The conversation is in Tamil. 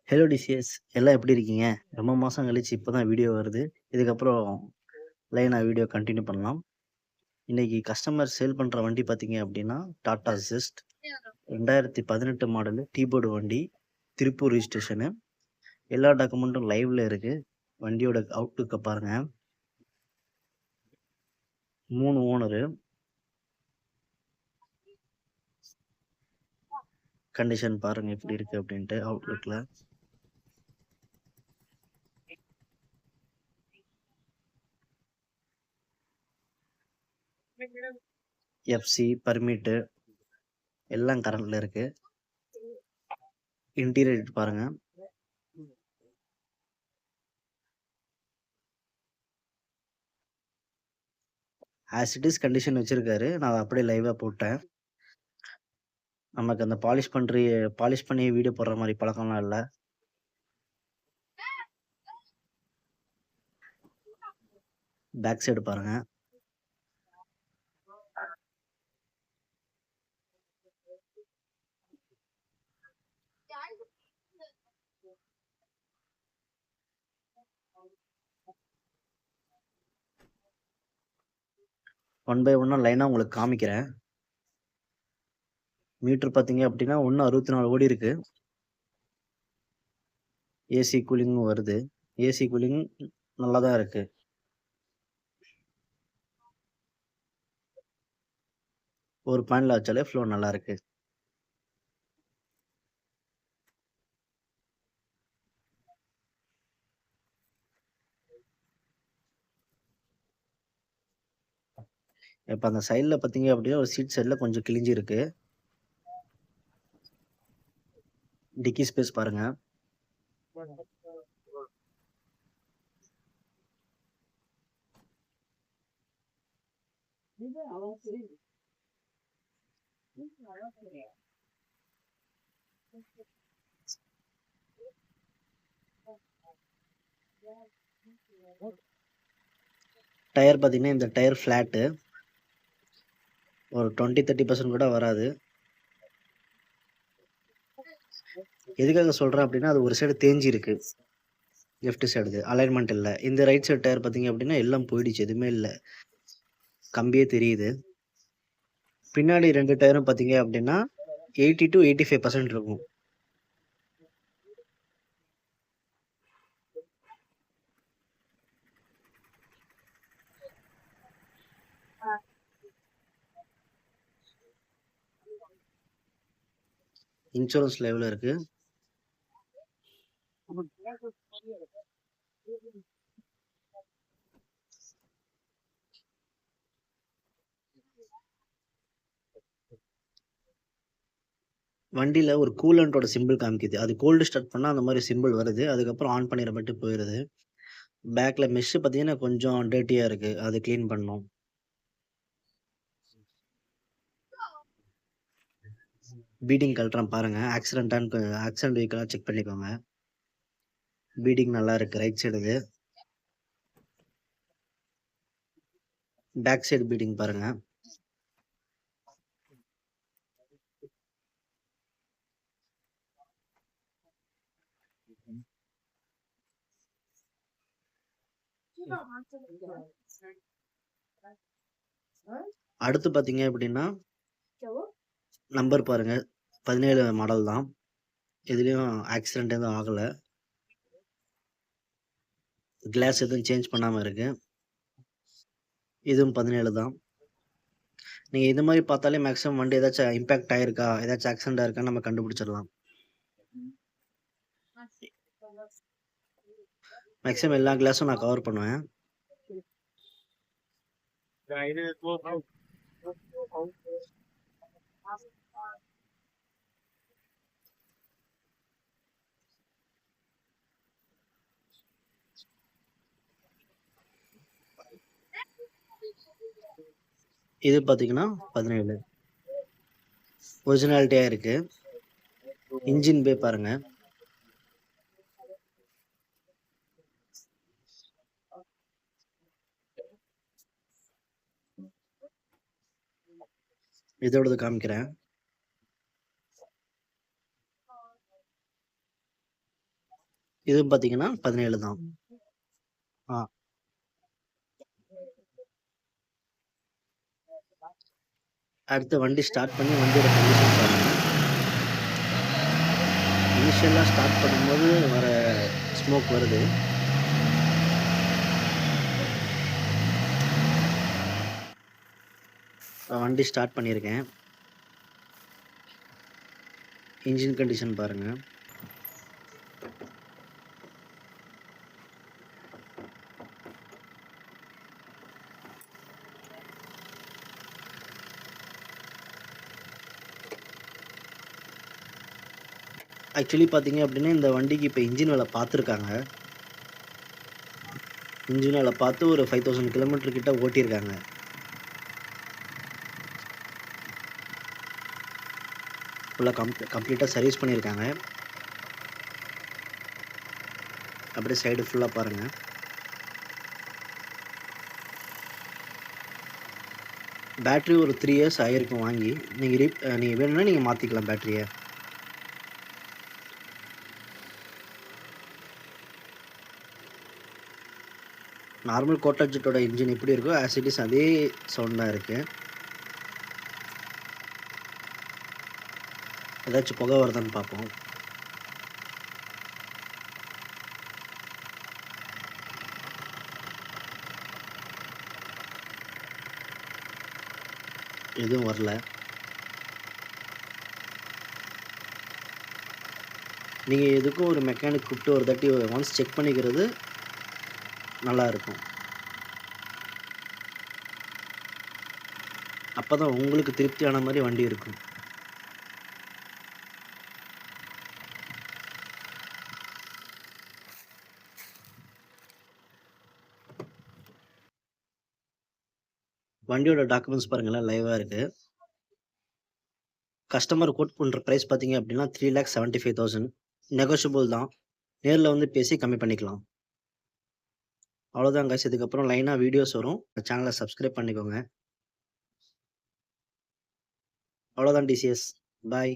ஹலோ டிசிஎஸ் எல்லாம் எப்படி இருக்கீங்க? ரொம்ப மாசம் கழிச்சு இப்போ தான் வீடியோ வருது. இதுக்கப்புறம் லைனா வீடியோ கன்டின்யூ பண்ணலாம். இன்னைக்கு கஸ்டமர் சேல் பண்ற வண்டி பார்த்தீங்க அப்படின்னா, டாடா ஜெஸ்ட் 2018 மாடலு டீ-போர்டு வண்டி. திருப்பூர் ரிஜிஸ்ட்ரேஷனு. எல்லா டாக்குமெண்ட்டும் லைவ்ல இருக்கு. வண்டியோட அவுட்லுக்க பாருங்க. 3 ஓனரு. கண்டிஷன் பாருங்க எப்படி இருக்கு அப்படின்ட்டு அவுட்லுக்ல. எஃப்சி, பர்மிட்டு எல்லாம் கரண்ட்ல இருக்கு. இன்டீரியர் பாருங்க. ஆஸ் இட் இஸ் கண்டிஷன் வச்சிருக்காரு. நான் அத அப்படியே லைவா போட்டேன். நமக்கு அந்த பாலிஷ் பண்ணி வீடியோ போடுற மாரி பழக்கம்லாம் இல்ல. பேக் சைடு பாருங்க. ஒன் பை ஒன்னா லைனா உங்களுக்கு காமிக்கிறேன். மீட்டர் பார்த்தீங்க அப்படின்னா, இன்னும் 64 ஓடி இருக்கு. ஏசி கூலிங்கும் வருது. ஏசி கூலிங் நல்லா தான் இருக்கு. ஒரு பாயிண்ட்ல வச்சாலே ஃப்ளோ நல்லா இருக்கு. இப்ப அந்த சைடுல பார்த்தீங்க அப்படின்னா, ஒரு சீட் சைடுல கொஞ்சம் கிழிஞ்சிருக்கு. டிக்கி ஸ்பேஸ் பாருங்க. டயர் பார்த்தீங்கன்னா, இந்த டயர் ஃப்ளாட்டு. ஒரு 20, 30% கூட வராது. எதுக்காக சொல்றேன் அப்படின்னா, அது ஒரு சைடு தேஞ்சு இருக்கு. லெஃப்ட் சைடுது அலைன்மென்ட் இல்ல. இந்த ரைட் சைடு டயர் பார்த்தீங்க அப்படின்னா, எல்லாம் போயிடுச்சு. எதுவுமே இல்ல. கம்பியே தெரியுது. பின்னாடி 2 டயரும் பார்த்தீங்க அப்படின்னா, 80 to 85% இருக்கும். இன்சூரன்ஸ் லைவ்ல இருக்கு. வண்டியில ஒரு கூலண்டோட சிம்பிள் காமிக்குது. அது கோல்டு ஸ்டார்ட் பண்ணா அந்த மாரி சிம்பிள் வருது. அதுக்கப்புறம் ஆன் பண்ணிற மட்டும் போயிருது. பேக்ல மெஷ் பார்த்தீங்கன்னா, கொஞ்சம் டர்ட்டியா இருக்கு. அது கிளீன் பண்ணணும். பீடிங் கழட்டுறேன் பாருங்க. ஆக்சிடென்ட் வெஹிக்கிளா செக் பண்ணிக்கோங்க. பீடிங் நல்லா இருக்கு. ரைட் சைடு இது. பேக் சைடு பீடிங் பாருங்க. அடுத்து பார்த்தீங்க அப்படின்னா, நம்பர் பாருங்க. 17 மாடல் தான். எதுலயும் ஆக்சிடென்ட் எதுவும் ஆகல. கிளாஸ் எதுவும் சேஞ்ச் பண்ணாம இருக்கு. இதுவும் 17 தான். நீங்க இந்த மாரி பார்த்தாலே மேக்ஸிமம் வண்டி ஏதாச்சும் இம்பாக்ட் ஆயிருக்கா? ஏதாச்சும் ஆக்சிடென்ட் ஆயிருக்கான்னு நம்ம கண்டுபிடிச்சிடலாம். மேக்ஸிமம் எல்லா கிளாஸும் நான் கவர் பண்ணுவேன். இது பார்த்தீங்கன்னா 17. ஒரிஜினாலிட்டியா இருக்கு. இன்ஜின் பே பாருங்க. இதோடது காமிக்கிறேன். இதுவும் பார்த்தீங்கன்னா 17 தான். ஆ. அடுத்து வண்டி ஸ்டார்ட் பண்ணி வண்டியோட கண்டிஷன் பாருங்க. இனிஷியலா ஸ்டார்ட் பண்ணும்போது வர ஸ்மோக் வருது. வண்டி ஸ்டார்ட் பண்ணியிருக்கேன். இன்ஜின் கண்டிஷன் பாருங்க. ஆக்சுவலி பார்த்தீங்க அப்படின்னா, இந்த வண்டிக்கு இப்போ இன்ஜின் வேலை பார்த்துருக்காங்க. இன்ஜின் வேலை பார்த்து ஒரு 5000 கிலோமீட்டர் கிட்ட ஓட்டியிருக்காங்க. ஃபுல்லா கம்ப்ளீட்டா சர்வீஸ் பண்ணியிருக்காங்க. அப்படியே சைடு ஃபுல்லா பாருங்க. பேட்டரி ஒரு 3 இயர்ஸ் ஆயிருக்கும் வாங்கி. நீங்க வேணும்னா நீங்க மாத்திக்கலாம் பேட்டரிய. நார்மல் கோட்டா ஜெட்டோட இன்ஜின் எப்படி இருக்கோ ஆஸ் இட் இஸ் அதே சவுண்ட் தான் இருக்கு. ஏதாச்சும் புகை வருதான்னு பார்ப்போம். எதுவும் வரல. நீங்க எதுக்கும் ஒரு மெக்கானிக் கூப்பிட்டு ஒரு தாட்டி ஒன்ஸ் செக் பண்ணிக்கிறது நல்லா இருக்கும். அப்பதான் உங்களுக்கு திருப்தியான மாரி வண்டி இருக்கும். வண்டியோட டாக்குமெண்ட்ஸ் பாருங்களேன் லைவா இருக்கு. கஸ்டமர் கோட் பண்ற பிரைஸ் பார்த்தீங்க அப்படின்னா 3,75,000 நெகோஷியபிள் தான். நேர்ல வந்து பேசி கம்மி பண்ணிக்கலாம். அவ்வளோதான் காய்ஸ். இதுக்கப்புறம் லைனா வீடியோஸ் வரும். சேனலை சப்ஸ்கிரைப் பண்ணிக்கோங்க. அவ்வளோதான் டிசிஎஸ். பாய்.